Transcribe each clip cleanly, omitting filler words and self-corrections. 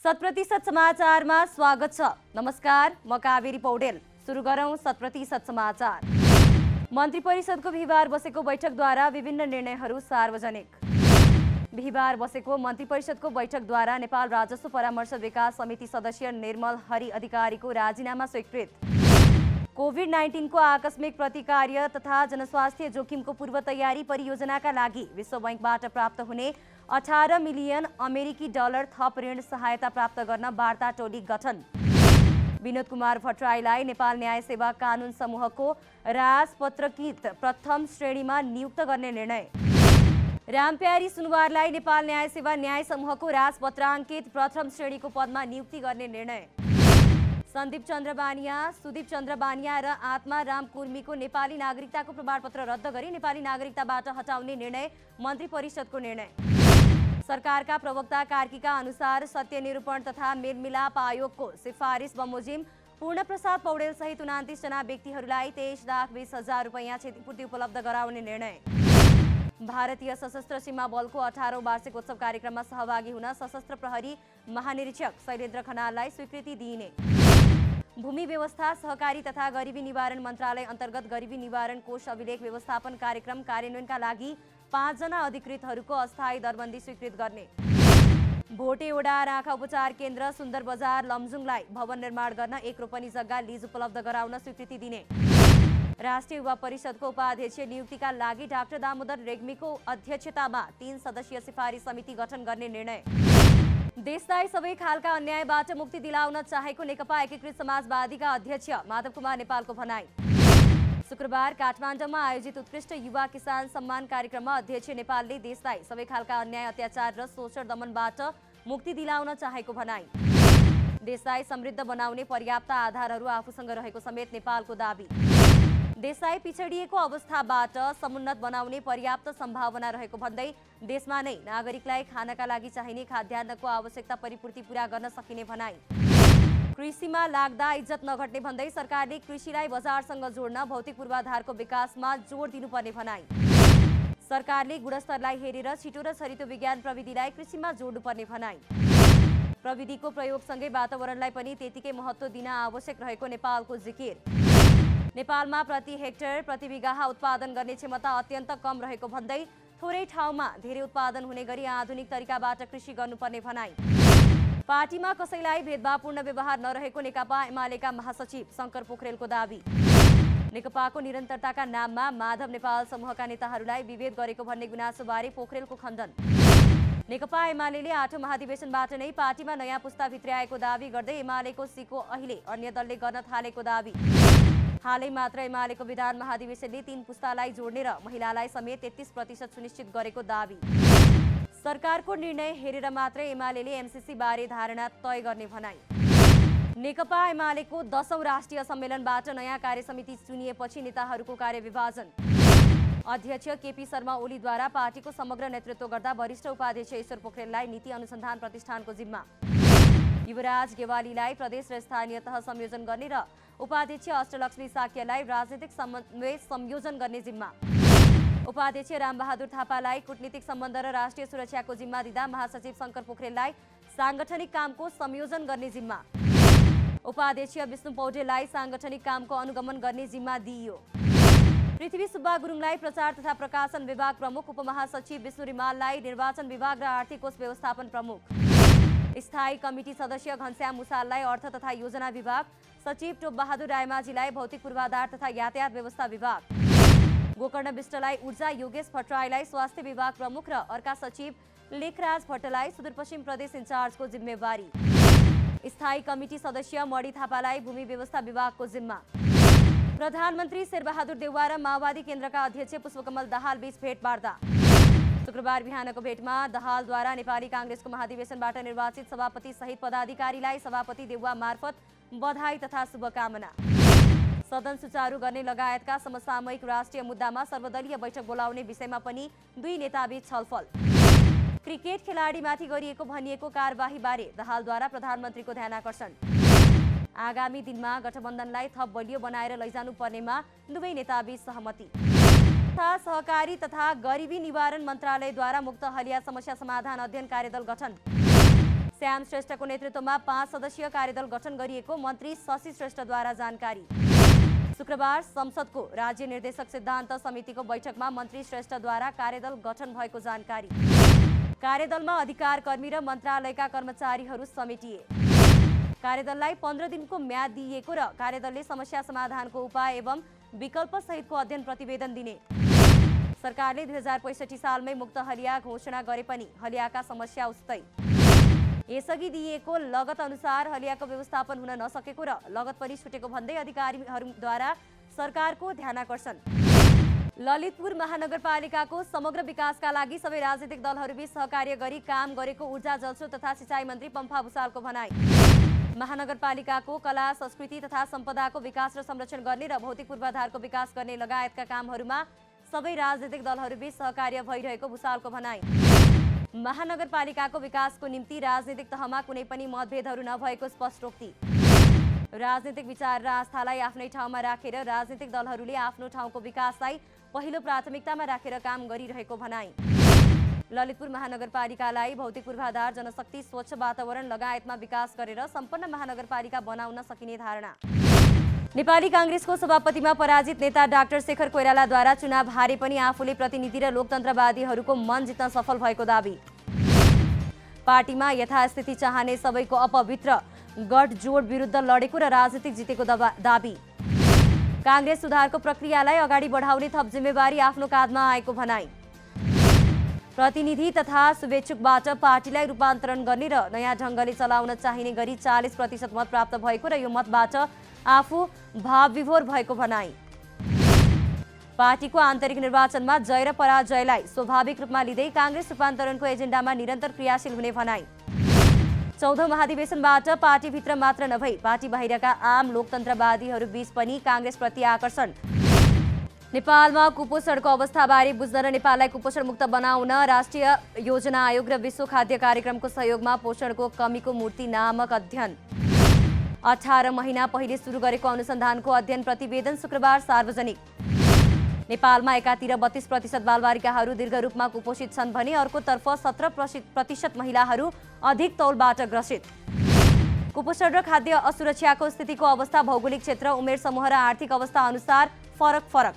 शत समाचारमा स्वागत छ। नमस्कार, म कावेरी पौडेल। सुरु गरौं 100% समाचार। मन्त्री परिषदको बिहिबार बसेको बैठकद्वारा विभिन्न निर्णयहरू सार्वजनिक। बिहिबार बसेको मन्त्री परिषदको बैठकद्वारा नेपाल राजस्व परामर्श विकास समिति सदस्य निर्मल हरि अधिकारीको राजीनामा स्वीकृत। कोभिड-19 को आकस्मिक प्रतिकार्य तथा जनस्वास्थ्य जोखिमको पूर्व तयारी परियोजनाका लागि विश्व बैंकबाट प्राप्त हुने 18 मिलियन अमेरिकी डलर थप ऋण सहायता प्राप्त गर्न वार्ता टोली गठन। विनोद कुमार भट्टराईलाई नेपाल न्याय सेवा कानून समूहको राजपत्रकृत प्रथम श्रेणीमा नियुक्त गर्ने निर्णय। रामप्यारी सुनवारलाई नेपाल न्याय सेवा न्याय समूहको राजपत्राङ्कित प्रथम श्रेणीको पदमा नियुक्ति गर्ने निर्णय। सन्दीप चन्द्र बानिया, सुदीप चन्द्र बानिया र आत्मा राम कुर्मीको नेपाली नागरिकताको प्रमाणपत्र रद्द गरी नेपाली नागरिकताबाट हटाउने निर्णय मन्त्री परिषदको निर्णय। सरकारका प्रवक्ता कार्कीका अनुसार सत्य निरूपण तथा मेलमिलाप आयोगको सिफारिस बमोजिम पूर्णप्रसाद पौडेल सहित 29 जना व्यक्तिहरूलाई 23,20,000 रुपैयाँ क्षतिपूर्ति उपलब्ध गराउने निर्णय। भारतीय सशस्त्र सीमा बलको 18औं वार्षिक उत्सव कार्यक्रममा सहभागी हुन सशस्त्र प्रहरी महानिरीक्षक शैलेन्द्र खनाललाई स्वीकृति दिइने। भूमि व्यवस्था, सहकारी तथा गरिबी निवारण मन्त्रालय अन्तर्गत गरिबी निवारण कोष अभिलेख व्यवस्थापन कार्यक्रम कार्यान्वयनका लागि 5 जना अधिकृतहरूको अस्थायी दरबन्दी स्वीकृत गर्ने। भोटेओडा आँखा उपचार केन्द्र सुन्दर बजार लमजुङलाई भवन निर्माण गर्न 1 रोपनी जग्गा लिज उपलब्ध गराउन स्वीकृति दिने। राष्ट्रिय युवा परिषदको उपाध्यक्ष नियुक्तिका लागि डाक्टर दामोदर रेग्मीको अध्यक्षतामा 3 सदस्यीय सिफारिस समिति गठन गर्ने निर्णय। देशलाई सबै खालका अन्यायबाट मुक्ति दिलाउन चाहेको नेकपा एकीकृत समाजवादीका अध्यक्ष माधव कुमार नेपालको भनाई। शुक्रबार काठमाडौँमा आयोजित उत्कृष्ट युवा किसान सम्मान कार्यक्रममा अध्यक्ष नेपालले देशलाई सबै खालका अन्याय, अत्याचार र शोषण दमनबाट मुक्ति दिलाउन चाहेको भनाई। देशलाई समृद्ध बनाउने पर्याप्त आधारहरू आफूसँग रहेको समेत नेपालको दाबी। देशलाई पिछडिएको अवस्थाबाट समुन्नत बनाउने पर्याप्त सम्भावना रहेको भन्दै देशमा नै नागरिकलाई खानका लागि चाहिने खाद्यान्नको आवश्यकता परिपूर्ति पूरा गर्न सकिने भनाई। कृषिमा लाग्दा इज्जत नघट्ने भन्दै सरकारले कृषिलाई बजारसँग जोड्न भौतिक पूर्वाधारको विकासमा जोड दिनुपर्ने भनाई। सरकारले गुणस्तरलाई हेरेर छिटो र छरितो विज्ञान प्रविधिलाई कृषिमा जोड्नुपर्ने भनाई। प्रविधिको प्रयोगसँगै वातावरणलाई पनि त्यतिकै महत्त्व दिन आवश्यक रहेको नेपालको जिकिर। नेपालमा प्रति हेक्टर प्रति बिघा उत्पादन गर्ने क्षमता अत्यन्त कम रहेको भन्दै थोरै ठाउँमा धेरै उत्पादन हुने गरी आधुनिक तरिकाबाट कृषि गर्नुपर्ने भनाई। पार्टीमा कसैलाई भेदभावपूर्ण व्यवहार नरहेको नेकपा एमालेका महासचिव शङ्कर पोखरेलको दाबी। नेकपाको निरन्तरताका नाममा माधव नेपाल समूहका नेताहरूलाई विभेद गरेको भन्ने गुनासोबारे पोखरेलको खण्डन। नेकपा एमालेले 8औं महाधिवेशनबाट नै पार्टीमा नयाँ पुस्ता भित्र्याएको दाबी गर्दै एमालेको सिको अहिले अन्य दलले गर्न थालेको दाबी। हालै मात्र एमालेको विधान महाधिवेशनले 3 पुस्तालाई जोड्ने र महिलालाई समेत 33% सुनिश्चित गरेको दाबी। सरकारको निर्णय हेरेर मात्रै एमालेले एमसीसी बारे धारणा तय गर्ने भनाई। नेकपा एमालेको 10औं राष्ट्रिय सम्मेलनबाट नयाँ कार्यसमिति चुनिएपछि नेताहरूको कार्यविभाजन। अध्यक्ष केपी शर्मा ओलीद्वारा पार्टीको समग्र नेतृत्व गर्दा वरिष्ठ उपाध्यक्ष ईश्वर पोखरेललाई नीति अनुसन्धान प्रतिष्ठानको जिम्मा। युवराज गेवालीलाई प्रदेश र स्थानीय तह संयोजन गर्ने र उपाध्यक्ष अष्टलक्ष्मी साक्यलाई राजनीतिक समन्वय संयोजन गर्ने जिम्मा। उपाध्यक्ष रामबहादुर थापालाई कूटनीतिक सम्बन्ध र राष्ट्रिय सुरक्षाको जिम्मा दिँदा महासचिव शङ्कर पोखरेललाई सांगठनिक कामको संयोजन गर्ने जिम्मा। उपाध्यक्ष विष्णु पौडेललाई सांगठनिक कामको अनुगमन गर्ने जिम्मा दिइयो। पृथ्वी सुब्बा गुरुङलाई प्रचार तथा प्रकाशन विभाग प्रमुख, उपमहासचिव विष्णु रिमाललाई निर्वाचन विभाग र आर्थिक कोष व्यवस्थापन प्रमुख। स्थायी कमिटी सदस्य घनश्याम मुसाललाई अर्थ तथा योजना विभाग, सचिव टोपबहादुर रायमाझीलाई भौतिक पूर्वाधार तथा यातायात व्यवस्था विभाग। गोकर्ण विष्टलाई ऊर्जा, योगेश भट्टराईलाई स्वास्थ्य विभाग प्रमुख र अर्का सचिव लेखराज भट्टलाई सुदूरपश्चिम प्रदेश इन्चार्जको जिम्मेवारी। स्थायी कमिटी सदस्य मणि थापालाई भूमि व्यवस्था विभागको जिम्मा। प्रधानमन्त्री शेरबहादुर देउवा र माओवादी केन्द्रका अध्यक्ष पुष्पकमल दाहाल बीच भेटवार्ता। शुक्रबार बिहानको भेटमा दाहालद्वारा नेपाली काङ्ग्रेसको महाधिवेशनबाट निर्वाचित सभापति सहित पदाधिकारीलाई सभापति देउवा मार्फत बधाई तथा शुभकामना। सदन सुचारू गर्ने लगायतका समसामयिक राष्ट्रिय मुद्दामा सर्वदलीय बैठक बोलाउने विषयमा पनि दुई नेताबीच छलफल। क्रिकेट खेलाडीमाथि गरिएको भनिएको कारबाहीबारे दाहालद्वारा प्रधानमन्त्रीको ध्यानाकर्षण। आगामी दिनमा गठबन्धनलाई थप बलियो बनाएर लैजानु पर्नेमा दुवै नेताबीच सहमति। सहकारी तथा गरिबी निवारण मन्त्रालयद्वारा मुक्त हलिया समस्या समाधान अध्ययन कार्यदल गठन। श्याम श्रेष्ठको नेतृत्वमा 5 सदस्यीय कार्यदल गठन गरिएको मन्त्री शशि श्रेष्ठद्वारा जानकारी। शुक्रबार संसदको राज्य निर्देशक सिद्धान्त समितिको बैठकमा मन्त्री श्रेष्ठद्वारा कार्यदल गठन भएको जानकारी। कार्यदलमा अधिकार कर्मी र मन्त्रालयका कर्मचारीहरू समेटिए। कार्यदललाई 15 दिनको म्याद दिइएको र कार्यदलले समस्या समाधानको उपाय एवं विकल्प सहितको अध्ययन प्रतिवेदन दिने। सरकारले 2065 सालमै मुक्त हलिया घोषणा गरे पनि हलियाका समस्या उस्तै। यसअघि दिइएको लगत अनुसार हलियाको व्यवस्थापन हुन नसकेको र लगत पनि छुटेको भन्दै अधिकारीहरूद्वारा सरकारको ध्यानाकर्षण। ललितपुर महानगरपालिकाको समग्र विकासका लागि सबै राजनीतिक दलहरूबीच सहकार्य गरी काम गरेको ऊर्जा जलस्रोत तथा सिँचाइ मन्त्री पम्फा भुसालको भनाई। महानगरपालिकाको कला संस्कृति तथा सम्पदाको विकास र संरक्षण गर्ने र भौतिक पूर्वाधारको विकास गर्ने लगायतका कामहरूमा सबै राजनीतिक दलहरूबीच सहकार्य भइरहेको भुसालको भनाई। महानगरपालिकाको विकासको निम्ति राजनीतिक तहमा कुनै पनि मतभेदहरू नभएको स्पष्टोक्ति। राजनीतिक विचार र आस्थालाई आफ्नै ठाउँमा राखेर राजनीतिक दलहरूले आफ्नो ठाउँको विकासलाई पहिलो प्राथमिकतामा राखेर काम गरिरहेको भनाई। ललितपुर महानगरपालिकालाई भौतिक पूर्वाधार, जनशक्ति, स्वच्छ वातावरण लगायतमा विकास गरेर सम्पन्न महानगरपालिका बनाउन सकिने धारणा। नेपाली कांग्रेसको सभापतिमा पराजित नेता डाक्टर शेखर कोइरालाद्वारा चुनाव हारे पनि आफूले प्रतिनिधि र लोकतन्त्रवादीहरूको मन जित्न सफल भएको दाबी। पार्टीमा यथास्थिति चाहने सबैको अपवित्र गठजोड विरुद्ध लडेको र राजनीतिक जितेको दाबी। कांग्रेस सुधारको प्रक्रियालाई अगाडि बढाउने थप जिम्मेवारी आफ्नो काँधमा आएको भनाई। प्रतिनिधि तथा शुभेच्छुकबाट पार्टीलाई रूपान्तरण गर्ने र नयाँ ढङ्गले चलाउन चाहिने गरी 40% मत प्राप्त भएको र यो मतबाट आफू भावविभोर भएको भनाई। पार्टीको आन्तरिक निर्वाचनमा जय र पराजयलाई स्वाभाविक रूपमा लिँदै कांग्रेस रूपान्तरणको एजेन्डामा निरन्तर क्रियाशील हुने भनाई। 14औं महाधिवेशनबाट पार्टीभित्र मात्र नभई पार्टी बाहिरका आम लोकतन्त्रवादीहरू बीच पनि कांग्रेसप्रति आकर्षण। नेपालमा कुपोषणको अवस्थाबारे बुझ्न र नेपाललाई कुपोषण मुक्त बनाउन राष्ट्रिय योजना आयोग र विश्व खाद्य कार्यक्रमको सहयोगमा पोषणको कमीको मूर्ति नामक अध्ययन। 18 महिना पहिले सुरु गरेको अनुसन्धानको अध्ययन प्रतिवेदन शुक्रबार सार्वजनिक। नेपालमा एकातिर 32% बालबालिकाहरू दीर्घ रूपमा कुपोषित छन् भने अर्कोतर्फ 17% महिलाहरू अधिक तौलबाट ग्रसित। कुपोषण र खाद्य असुरक्षाको स्थितिको अवस्था भौगोलिक क्षेत्र, उमेर समूह र आर्थिक अवस्था अनुसार फरक।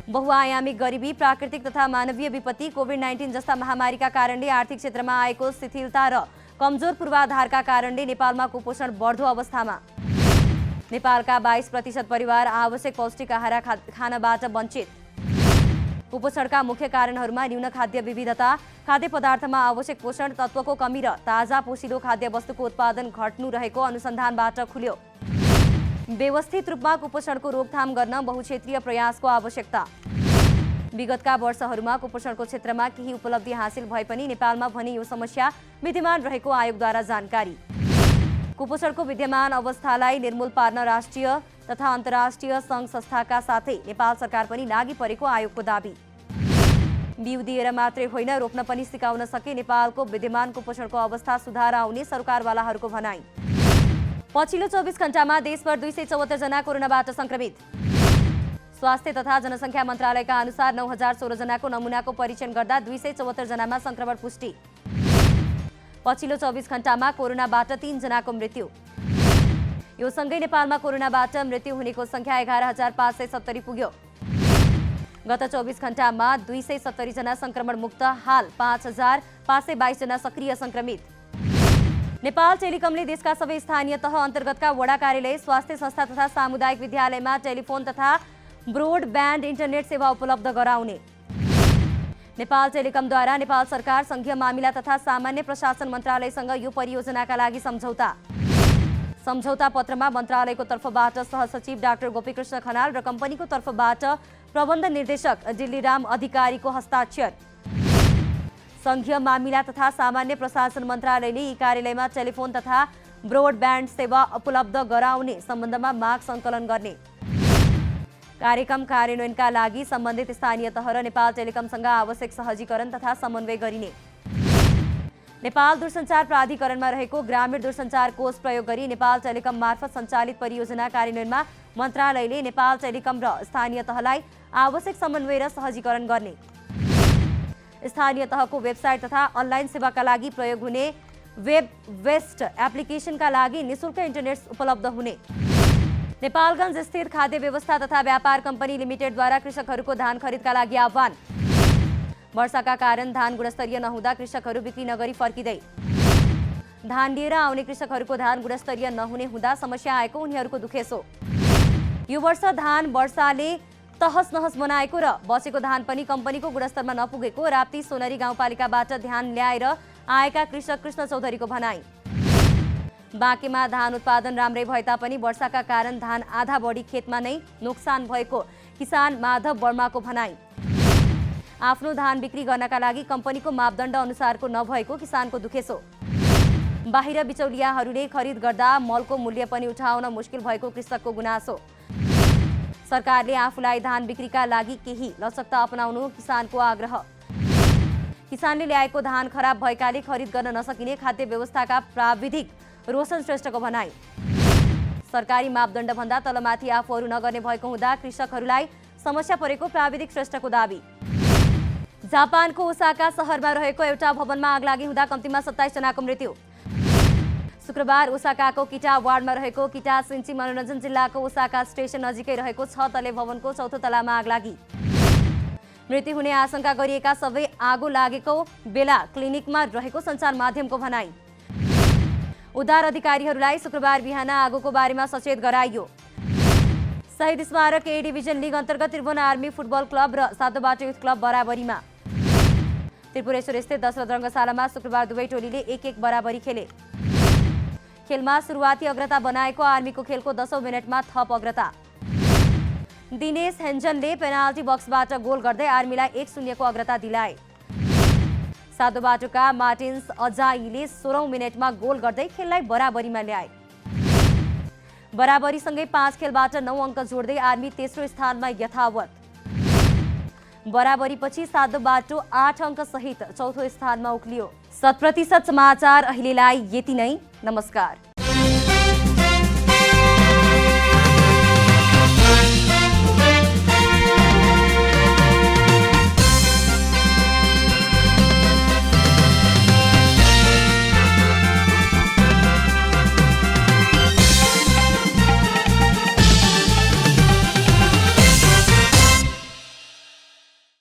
बहुआयामिक गरिबी, प्राकृतिक तथा मानवीय विपत्ति, कोभिड-19 जस्ता महामारीका कारणले आर्थिक क्षेत्रमा आएको शिथिलता र कमजोर पूर्वाधारका कारणले नेपालमा कुपोषण बढ्दो अवस्थामा। नेपालका 22% परिवार आवश्यक पौष्टिक आहार खानबाट वञ्चित। कुपोषणका मुख्य कारणहरूमा न्यून खाद्य विविधता, खाद्य पदार्थमा आवश्यक पोषण तत्त्वको कमी र ताजा पोषिलो खाद्य वस्तुको उत्पादन घट्नु रहेको अनुसन्धानबाट खुल्यो। व्यवस्थित रूपमा कुपोषणको रोकथाम गर्न बहुक्षेत्रीय प्रयासको आवश्यकता। विगतका वर्षहरूमा कुपोषणको क्षेत्रमा केही उपलब्धि हासिल भए पनि नेपालमा भने यो समस्या विद्यमान रहेको आयोगद्वारा जानकारी। कुपोषणको विद्यमान अवस्थालाई निर्मूल पार्न राष्ट्रिय तथा अन्तर्राष्ट्रिय सङ्घ संस्थाका साथै नेपाल सरकार पनि लागि परेको आयोगको दाबी। बिउ दिएर मात्रै होइन, रोप्न पनि सिकाउन सके नेपालको विद्यमान कुपोषणको अवस्था सुधार आउने सरकारवालाहरूको भनाई। पछिल्लो 24 घण्टामा देशभर 274 जना कोरोनाबाट संक्रमित। स्वास्थ्य तथा जनसङ्ख्या मन्त्रालयका अनुसार 9016 जनाको नमुनाको परीक्षण गर्दा 274 जनामा संक्रमण पुष्टि। पछिल्लो 24 घण्टामा कोरोनाबाट 3 जनाको मृत्यु। यो सँगै नेपालमा कोरोनाबाट मृत्यु हुनेको संख्या 11570 पुग्यो। गत 24 घण्टामा 270 जना संक्रमण मुक्त, हाल 5522 जना सक्रिय संक्रमित। नेपाल टेलिकमले देशका सबै स्थानीय तह अन्तर्गतका वडा कार्यालय, स्वास्थ्य संस्था तथा सामुदायिक विद्यालयमा टेलिफोन तथा ब्रोडब्यान्ड इन्टरनेट सेवा उपलब्ध गराउने। नेपाल टेलिकमद्वारा नेपाल सरकार, संघीय मामिला तथा सामान्य प्रशासन मन्त्रालयसँग यो परियोजनाका लागि सम्झौता पत्रमा मन्त्रालयको तर्फबाट सहसचिव डाक्टर गोपीकृष्ण खनाल र कम्पनीको तर्फबाट प्रबन्ध निर्देशक दिल्लीराम अधिकारीको हस्ताक्षर। संघीय मामिला तथा सामान्य प्रशासन मन्त्रालयले यी कार्यालयमा टेलिफोन तथा ब्रोडब्यान्ड सेवा उपलब्ध गराउने सम्बन्धमा माग सङ्कलन गर्ने। कार्यक्रम कार्यान्वयनका लागि सम्बन्धित स्थानीय तह र नेपाल टेलिकमसँग आवश्यक सहजीकरण तथा समन्वय गरिने। नेपाल दूरसञ्चार प्राधिकरणमा रहेको ग्रामीण दूरसञ्चार कोष प्रयोग गरी नेपाल टेलिकम मार्फत सञ्चालित परियोजना कार्यान्वयनमा मन्त्रालयले नेपाल टेलिकम र स्थानीय तहलाई आवश्यक समन्वय र सहजीकरण गर्ने। स्थानीय तहको वेबसाइट तथा अनलाइन सेवाका लागि प्रयोग हुने वेब वेस्ट एप्लिकेशनका लागि निशुल्क इन्टरनेट उपलब्ध हुने। नेपालगञ्ज स्थित खाद्य व्यवस्था तथा व्यापार कम्पनी लिमिटेडद्वारा कृषकहरूको धान खरिदका लागि आह्वान। वर्षाका कारण धान गुणस्तरीय नहुँदा कृषकहरू बिक्री नगरी फर्किँदै। धान लिएर आउने कृषकहरूको धान गुणस्तरीय नहुने हुँदा समस्या आएको उनीहरूको दुखेसो। यो वर्ष धान वर्षाले तहस नहस बनाएको र बचेको धान पनि कम्पनीको गुणस्तरमा नपुगेको राप्ती सोनरी गाउँपालिकाबाट ध्यान ल्याएर आएका कृषक कृष्ण चौधरीको भनाई। बाँकेमा धान उत्पादन राम्रै भए तापनि वर्षाका कारण धान आधा बढी खेतमा नै नोक्सान भएको किसान माधव वर्माको भनाई। आफ्नो धान बिक्री गर्नका लागि कम्पनीको मापदण्ड अनुसारको नभएको किसानको दुखेसो। बाहिर बिचौलियाहरूले खरिद गर्दा मलको मूल्य पनि उठाउन मुस्किल भएको कृषकको गुनासो। सरकारले आफूलाई धान बिक्रीका लागि केही लचकता अपनाउनु किसानको आग्रह। किसानले ल्याएको धान खराब भएकाले खरिद गर्न नसकिने खाद्य व्यवस्थाका प्राविधिक रोशन श्रेष्ठको भनाई। सरकारी मापदण्ड भन्दा तलमाथि आफूहरू नगर्ने भएको हुँदा कृषकहरूलाई समस्या परेको प्राविधिक श्रेष्ठको दावी। जापानको ओसाका शहरमा रहेको एउटा भवनमा आगलागी हुँदा कम्तीमा 27 जनाको मृत्यु। शुक्रबार ओसाकाको किटा वार्डमा रहेको किटा सिन्ची मनोरञ्जन जिल्लाको ओसाका स्टेसन नजिकै रहेको 6 तले भवनको 4थो तलामा आगलागी। मृत्यु हुने आशंका गरिएका सबै आगो लागेको बेला क्लिनिकमा रहेको सञ्चार माध्यमको भनाई। उद्धार अधिकारीहरूलाई शुक्रबार बिहान आगोको बारेमा सचेत गराइयो। शहीद स्मारक ए डिभिजन लिग अन्तर्गत त्रिभुवन आर्मी फुटबल क्लब र सातोबाटो युथ क्लब बराबरीमा। त्रिपुरेश्वर स्थित दशरथ रङ्गशालामा शुक्रबार दुवै टोलीले 1-1 बराबरी खेले। खेलमा सुरुवाती अग्रता बनाएको आर्मीको खेलको 10औं मिनेटमा थप अग्रता। दिनेश हेन्जनले पेनाल्टी बक्सबाट गोल गर्दै आर्मीलाई 1-0 को अग्रता दिलाए। सातोबाटोका मार्टिन्स अजाईले 16औं मिनेटमा गोल गर्दै खेललाई बराबरीमा ल्याए। बराबरीसँगै 5 खेलबाट 9 अङ्क जोड्दै आर्मी तेस्रो स्थानमा यथावत। बराबरीपछि सातोबाटो 8 अङ्क सहित चौथो स्थानमा उक्लियो। 100% समाचार अहिलेलाई यति नै। नमस्कार।